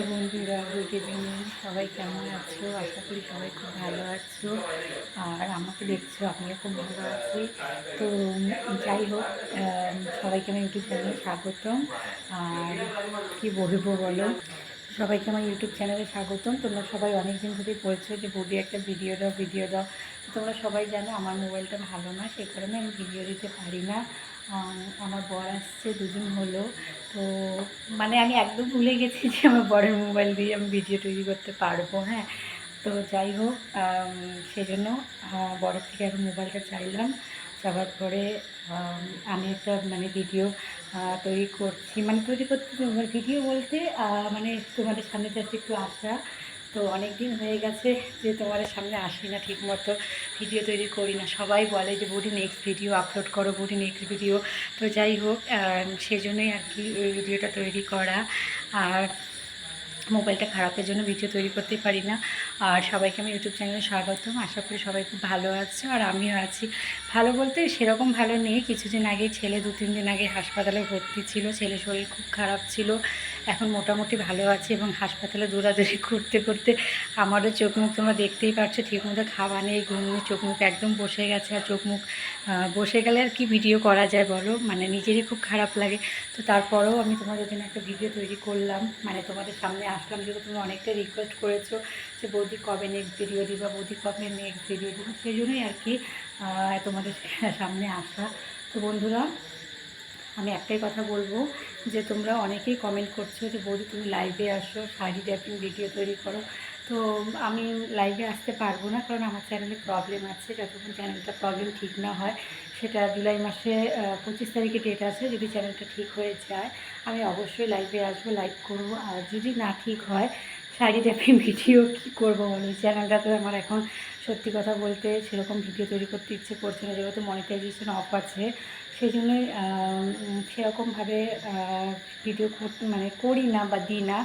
বন্ধুরা, good evening. সবাই কেমন আছো? আশা করি সবাই খুব ভালো আছো। আর আমাকে দেখছো, আমিও খুব ভালো আছি। তো যাই হোক, সবাইকে আমার ইউটিউব চ্যানেলে স্বাগতম। আর কি বলবো বলো, সবাইকে আমার ইউটিউব চ্যানেলে স্বাগতম। তোমরা সবাই অনেক দিন ধরেই বলছো যে বৌদি একটা ভিডিও দাও, ভিডিও দাও। তো তোমরা সবাই জানো আমার মোবাইলটা ভালো না, সেই কারণে আমি ভিডিও দিতে পারি না। আমার বর আসছে, দুদিন হলো। তো মানে আমি একদম ভুলে গেছি যে আমার বরের মোবাইল দিয়ে আমি ভিডিও তৈরি করতে পারবো। হ্যাঁ, তো যাই হোক, সেজন্য বরের থেকে এখন মোবাইলটা চাইলাম। চাওয়ার পরে আমি একটা মানে ভিডিও তৈরি করছি, মানে তৈরি করতে ভিডিও বলতে মানে তোমাদের সামনে জাস্ট একটু আসা। তো অনেক দিন হয়ে গেছে যে তোমাদের সামনে আসি না, ঠিকমতো ভিডিও তৈরি করি না। সবাই বলে যে বৌদি নেক্সট ভিডিও আপলোড করো, বৌদি নেক্সট ভিডিও। তো যাই হোক, সেজন্যই আর কি এই ভিডিওটা তৈরি করা। আর মোবাইলটা খারাপের জন্য ভিডিও তৈরি করতে পারি না। আর সবাইকে আমি ইউটিউব চ্যানেলে স্বাগতম। আশা করি সবাই খুব ভালো আছে, আর আমিও আছি। ভালো বলতে সেরকম ভালো নেই। কিছুদিন আগে ছেলে 2-3 দিন আগে হাসপাতালে ভর্তি ছিল, ছেলে শরীর খুব খারাপ ছিল। এখন মোটামুটি ভালো আছে, এবং হাসপাতালে দৌড়াদৌড়ি করতে করতে আমারও চোখ মুখ তোমরা দেখতেই পাচ্ছ, ঠিকমতো খাওয়া নেই, ঘুম নেই, চোখ মুখ একদম বসে গেছে। আর চোখ মুখ বসে গেলে আর কি ভিডিও করা যায় বলো, মানে নিজেরই খুব খারাপ লাগে। তো তারপরেও আমি তোমাদের জন্য একটা ভিডিও তৈরি করলাম, মানে তোমাদের সামনে আসলাম, যেহেতু তুমি অনেকটা রিকোয়েস্ট করেছো যে বৌদি কবে নেক্সট ভিডিও দিবা, বৌদি কবে নেক্সট ভিডিও দিবা, সেই জন্যই আর কি তোমাদের সামনে আসা। তো বন্ধুরা, আমি একটাই কথা বলবো যে তোমরা অনেকেই কমেন্ট করছো যে বৌদি তুমি লাইভে আসো, শাড়ি ড্যাপিং ভিডিও তৈরি করো। তো আমি লাইভে আসতে পারবো না, কারণ আমার চ্যানেলে প্রবলেম আছে। যতক্ষণ চ্যানেলটা প্রবলেম ঠিক না হয়, সেটা জুলাই মাসে 25 তারিখে ডেট আছে, যদি চ্যানেলটা ঠিক হয়ে যায় আমি অবশ্যই লাইভে আসবো, লাইভ করবো। আর যদি না ঠিক হয়, শাড়ি ড্যাপিং ভিডিও কী করবো বলো, চ্যানেলটাতে আমার এখন সত্যি কথা বলতে সেরকম ভিডিও তৈরি করতে ইচ্ছে করছে না, যেহেতু মনিটাইজেশন অফ আছে। সেই জন্যই সেরকমভাবে ভিডিও মানে করি না বা দিই না।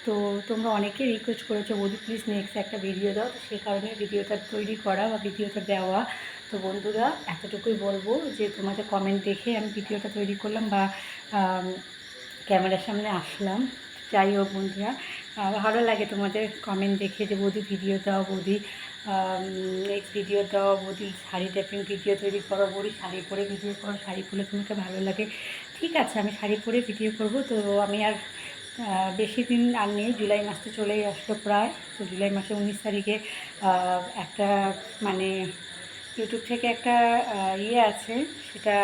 তো তোমরা অনেকে রিকোয়েস্ট করেছো বৌদি প্লিজ নেক্সট একটা ভিডিও দাও, তো সেই কারণে ভিডিওটা তৈরি করা বা ভিডিওটা দেওয়া। তো বন্ধুরা, এতটুকুই বলবো যে তোমাদের কমেন্ট দেখে আমি ভিডিওটা তৈরি করলাম বা ক্যামেরার সামনে আসলাম। যাই হোক বন্ধুরা, ভালো লাগে তোমাদের কমেন্ট দেখে যে বৌদি ভিডিও দাও, বৌদি নেক্সট ভিডিও দাও, বৌদি শাড়ি ট্যাপিং ভিডিও তৈরি করো, বৌদি শাড়ি পরে ভিডিও করো, শাড়ি পরে তোমাকে ভালো লাগে। ঠিক আছে, আমি শাড়ি পরে ভিডিও করব। তো আমি আর বেশি দিন আর নেই, জুলাই মাস তো চলেই আসলো প্রায়। তো জুলাই মাসে 19 তারিখে একটা মানে ইউটিউব থেকে একটা ইয়ে আছে, সেটা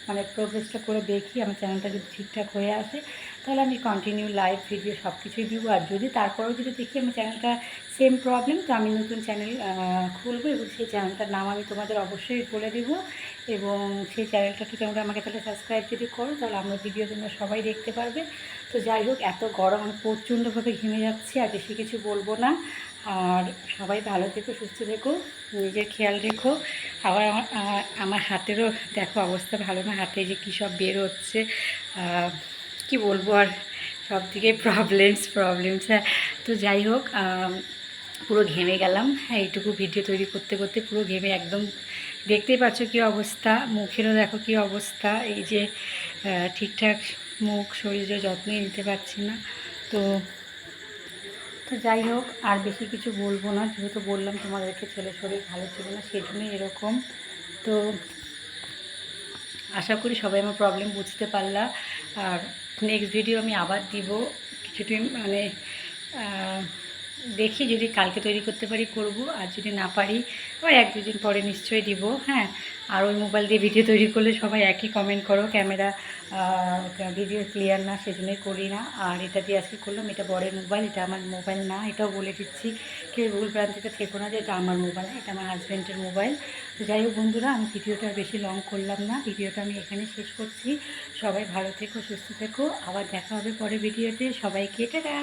মানে প্রোগ্রেসটা করে দেখি। আমার চ্যানেলটা যদি ঠিকঠাক হয়ে আসে, তাহলে আমি কন্টিনিউ লাইভ ভিডিও সব কিছুই দিব। আর যদি তারপরেও যদি দেখি আমার চ্যানেলটা সেম প্রবলেম, তো আমি নতুন চ্যানেল খুলবো, এবং সেই চ্যানেলটার নাম আমি তোমাদের অবশ্যই বলে দেবো। এবং সেই চ্যানেলটাকে তোমরা আমাকে তাহলে সাবস্ক্রাইব যদি করো, তাহলে আমার ভিডিও তোমরা সবাই দেখতে পারবে। তো যাই হোক, এত গরম, আমি প্রচণ্ডভাবে ঘেমে যাচ্ছি, আর বেশি কিছু বলবো না। আর সবাই ভালো থেকো, সুস্থ থেকো, নিজের খেয়াল রেখো। আবার আমার হাতেরও দেখো অবস্থা ভালো না, হাতে যে কী সব বের হচ্ছে, কি বলবো আর, সব দিকে প্রবলেমস। হ্যাঁ, তো যাই হোক, পুরো ঘেমে গেলাম। হ্যাঁ, এইটুকু ভিডিও তৈরি করতে করতে পুরো ঘেমে একদম, দেখতেই পাচ্ছ কী অবস্থা, মুখেরও দেখো কী অবস্থা। এই যে ঠিকঠাক মুখ শরীরের যত্নই নিতে পারছি না। তো তো যাই হোক, আর বেশি কিছু বলবো না, যেহেতু বললাম তোমাদেরকে ছেলে শরীর ভালো ছিল না, সেই জন্যই এরকম। তো আশা করি সবাই আমার প্রবলেম বুঝতে পারলা। আর নেক্সট ভিডিও আমি আবার দিব কিছুদিন, মানে দেখি যদি কালকে তৈরি করতে পারি করব, আর যদি না পারি আবার 1-2 দিন পরে নিশ্চয়ই দিব। হ্যাঁ, আর ওই মোবাইল দিয়ে ভিডিও তৈরি করলে সবাই একই কমেন্ট করো, ক্যামেরা ভিডিও ক্লিয়ার না, সেজন্যই করি না। আর এটা দিয়ে আজকে করলাম, এটা বড়ের মোবাইল, এটা আমার মোবাইল না, এটাও বলে দিচ্ছি। কেউ ভুল ভ্রান্তিতে থেকো না যে এটা আমার মোবাইল, এটা আমার হাজব্যান্ডের মোবাইল। তো যাই হোক বন্ধুরা, আমি ভিডিওটা বেশি লং করলাম না, ভিডিওটা আমি এখানে শেষ করছি। সবাই ভালো থেকো, সুস্থ থেকো, আবার দেখা হবে পরে ভিডিওতে। সবাইকে টাটা।